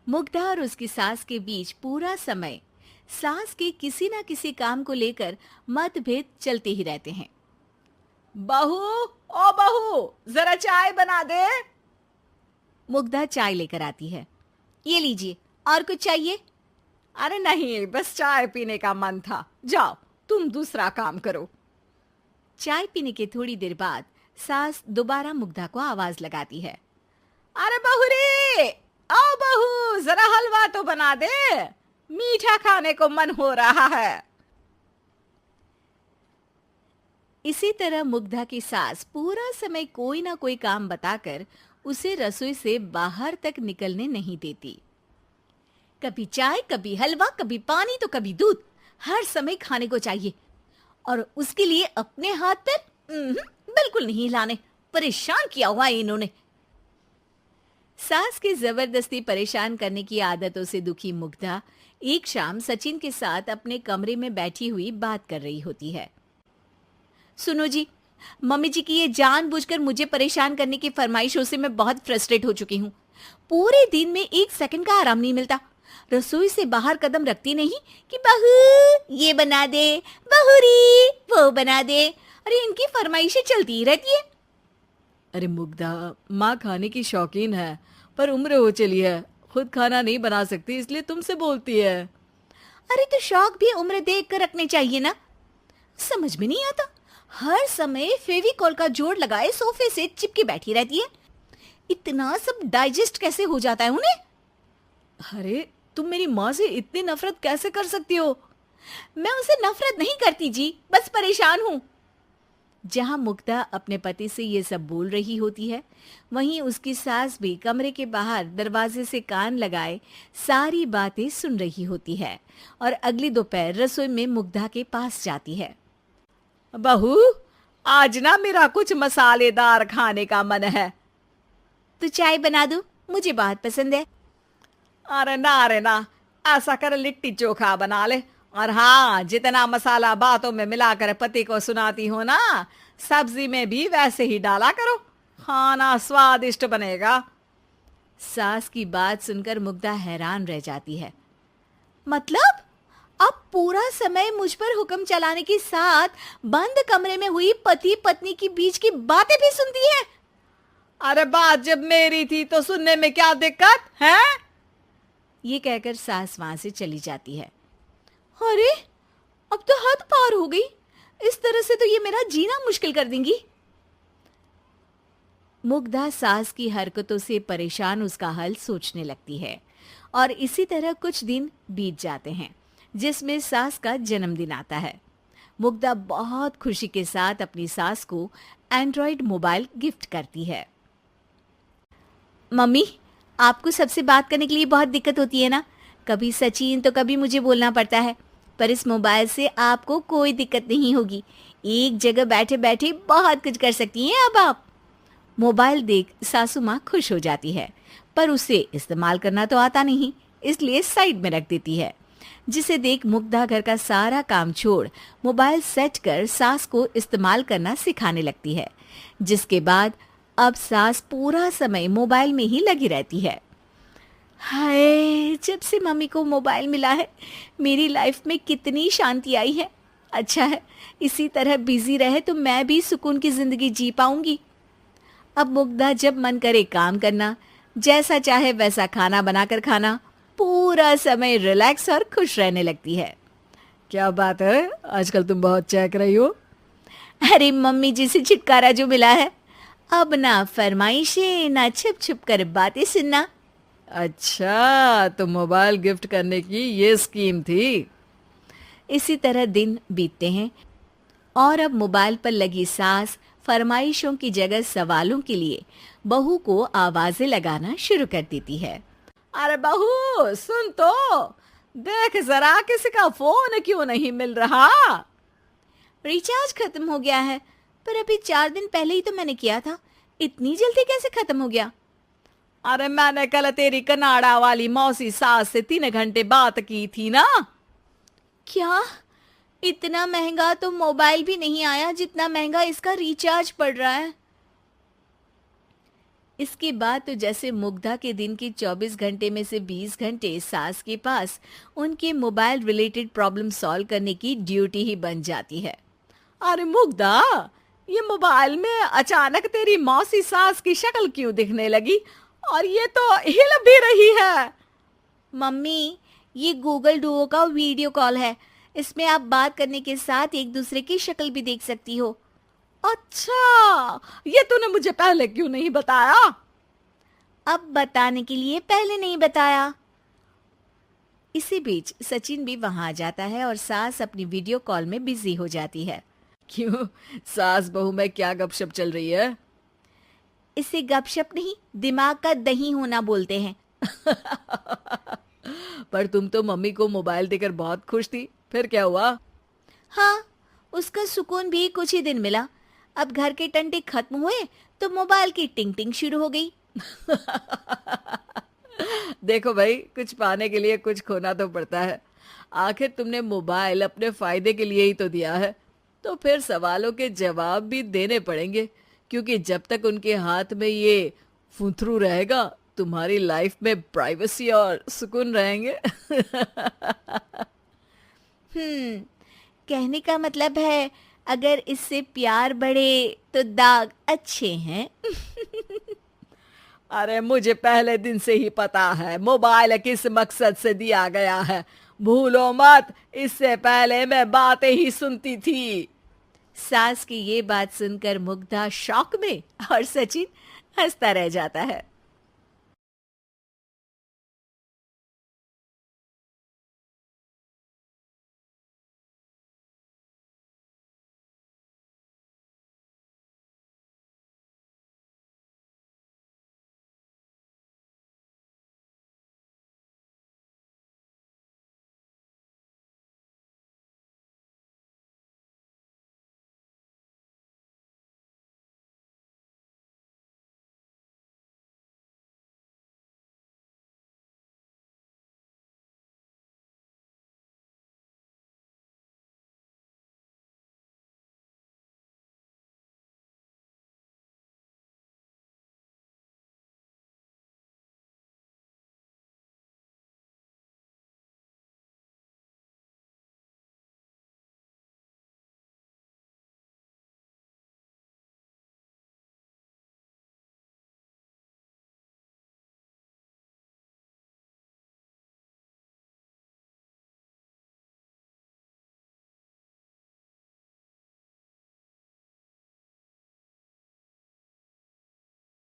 मुग्धा और उसकी सास के बीच पूरा समय सास के किसी ना किसी काम को लेकर मतभेद चलते ही रहते हैं। बहू, ओ बहू, जरा चाय बना दे। मुग्धा चाय लेकर आती है। ये लीजिए, और कुछ चाहिए? अरे नहीं, बस चाय पीने का मन था। जाओ, तुम दूसरा काम करो। चाय पीने के थोड़ी देर बाद सास दोबारा मुग्धा को आवाज लगाती है। अरे बहू रे, आओ बहू, जरा हलवा तो बना दे, मीठा खाने को मन हो रहा है। इसी तरह मुग्धा की सास पूरा समय कोई ना कोई काम बताकर उसे रसोई से बाहर तक निकलने नहीं देती। कभी चाय, कभी हलवा, कभी पानी तो कभी दूध, हर समय खाने को चाहिए और उसके लिए अपने हाथ पैर बिल्कुल नहीं हिलाने। परेशान किया हुआ है इन्होंने। सास के जबरदस्ती परेशान करने की आदतों से दुखी मुग्धा एक शाम सचिन के साथ अपने कमरे में बैठी हुई बात कर रही होती है। सुनो जी, मम्मी जी की ये जानबूझकर मुझे परेशान करने की फरमाइशों से मैं बहुत फ्रस्ट्रेट हो चुकी हूँ। पूरे दिन में एक सेकंड का आराम नहीं मिलता। रसोई से बाहर कदम रखती नहीं कि बहू ये बना दे, बहू री वो बना दे। अरे इनकी फरमाइशें चलती ही रहती है। अरे मुग्धा, माँ खाने की शौकीन है, पर उम्र हो चली है, खुद खाना नहीं बना सकती, इसलिए तुमसे बोलती है। अरे तो शौक भी उम्र देख कर रखने चाहिए ना। समझ में नहीं आता, हर समय फेविकॉल का जोड़ लगाए सोफे से चिपके बैठी रहती है। इतना सब डाइजेस्ट कैसे हो जाता है उन्हें? अरे तुम मेरी माँ से इतनी नफरत कैसे कर सकती हो? मैं उसे नफरत नहीं करती जी, बस परेशान हूँ। जहां मुग्धा अपने पति से ये सब बोल रही होती है, वहीं उसकी सास भी कमरे के बाहर दरवाजे से कान लगाए सारी बातें सुन रही होती है और अगली दोपहर रसोई में मुग्धा के पास जाती है। बहू, आज ना मेरा कुछ मसालेदार खाने का मन है। तो चाय बना दूं? मुझे बहुत पसंद है। अरे ना, ऐसा कर लिट्टी चोखा बना ले। और हाँ, जितना मसाला बातों में मिलाकर पति को सुनाती हो ना, सब्जी में भी वैसे ही डाला करो, खाना स्वादिष्ट बनेगा। सास की बात सुनकर मुग्धा हैरान रह जाती है। मतलब अब पूरा समय मुझ पर हुक्म चलाने के साथ बंद कमरे में हुई पति पत्नी की बीच की बातें भी सुनती है? अरे बात जब मेरी थी तो सुनने में क्या दिक्कत है? ये कहकर सास वहां से चली जाती है। अरे अब तो हद पार हो गई। इस तरह से तो ये मेरा जीना मुश्किल कर देंगी। मुग्धा सास की हरकतों से परेशान उसका हल सोचने लगती है और इसी तरह कुछ दिन बीत जाते हैं, जिसमें सास का जन्मदिन आता है। मुग्धा बहुत खुशी के साथ अपनी सास को एंड्रॉइड मोबाइल गिफ्ट करती है। मम्मी, आपको सबसे बात करने के लिए बहुत दिक्कत होती है ना? कभी सचिन तो कभी मुझे बोलना पड़ता है, पर इस मोबाइल से आपको कोई दिक्कत नहीं होगी। एक जगह बैठे बैठे बहुत कुछ कर सकती हैं अब आप। मोबाइल देख सासू माँ खुश हो जाती है, पर उसे इस्तेमाल करना तो आता नहीं, इसलिए साइड में रख देती है। जिसे देख मुग्धा घर का सारा काम छोड़ मोबाइल सेट कर सास को इस्तेमाल करना सिखाने लगती है, जिसके बाद अब सास पूरा समय मोबाइल में ही लगी रहती है। हाय, जब से मम्मी को मोबाइल मिला है मेरी लाइफ में कितनी शांति आई है। अच्छा है, इसी तरह बिजी रहे तो मैं भी सुकून की जिंदगी जी पाऊंगी। अब मुग्धा जब मन करे काम करना, जैसा चाहे वैसा खाना बनाकर खाना, पूरा समय रिलैक्स और खुश रहने लगती है। क्या बात है, आजकल तुम बहुत चहक रही हो। अरे मम्मी जी से छुटकारा जो मिला है, अब ना फरमाइशें ना छुप छुप कर बातें सुनना। अच्छा, तो मोबाइल गिफ्ट करने की ये स्कीम थी। इसी तरह दिन बीतते हैं और अब मोबाइल पर लगी सास फरमाइशों की जगह सवालों के लिए बहू को आवाजें लगाना शुरू कर देती है। अरे बहू सुन तो, देख जरा किसी का फोन क्यों नहीं मिल रहा? रिचार्ज खत्म हो गया है, पर अभी 4 दिन पहले ही तो मैंने किया था। इतनी जल्दी कैसे खत्म हो गया? अरे मैंने कल तेरी कनाडा वाली मौसी सास से 3 घंटे बात की थी ना। क्या? इतना महंगा तो मोबाइल भी नहीं आया जितना महंगा इसका रिचार्ज पड़ रहा है। इसके बाद तो जैसे मुग्धा के दिन के 24 घंटे में से 20 घंटे सास के पास उनके मोबाइल रिलेटेड प्रॉब्लम सॉल्व करने की ड्यूटी ही बन जाती है। अरे मुग्धा, ये मोबाइल में अचानक तेरी मौसी सास की शक्ल क्यों दिखने लगी? और ये तो हिल भी रही है। मम्मी, ये गूगल डुओ का वीडियो कॉल है। इसमें आप बात करने के साथ एक दूसरे की शक्ल भी देख सकती हो। अच्छा, ये तूने मुझे पहले क्यों नहीं बताया? अब बताने के लिए पहले नहीं बताया। इसी बीच सचिन भी वहां आ जाता है और सास अपनी वीडियो कॉल में बिजी हो जाती है। क्यों, सास बहू में क्या गपशप चल रही है? इसे गपशप नहीं, दिमाग का दही होना बोलते हैं। पर तुम तो मम्मी को मोबाइल देकर बहुत खुश थी, फिर क्या हुआ? हाँ, उसका सुकून भी कुछ ही दिन मिला। अब घर के टंटे खत्म हुए तो मोबाइल की टिंग टिंग शुरू हो गई। देखो भाई, कुछ पाने के लिए कुछ खोना तो पड़ता है। आखिर तुमने मोबाइल अपने फायदे के लिए ही तो दिया है, तो फिर सवालों के जवाब भी देने पड़ेंगे, क्योंकि जब तक उनके हाथ में ये फुंथरू रहेगा, तुम्हारी लाइफ में प्राइवेसी और सुकून रहेंगे। कहने का मतलब है अगर इससे प्यार बढ़े तो दाग अच्छे हैं। अरे मुझे पहले दिन से ही पता है मोबाइल किस मकसद से दिया गया है। भूलो मत, इससे पहले मैं बातें ही सुनती थी। सास की ये बात सुनकर मुग्धा शॉक में और सचिन हंसता रह जाता है।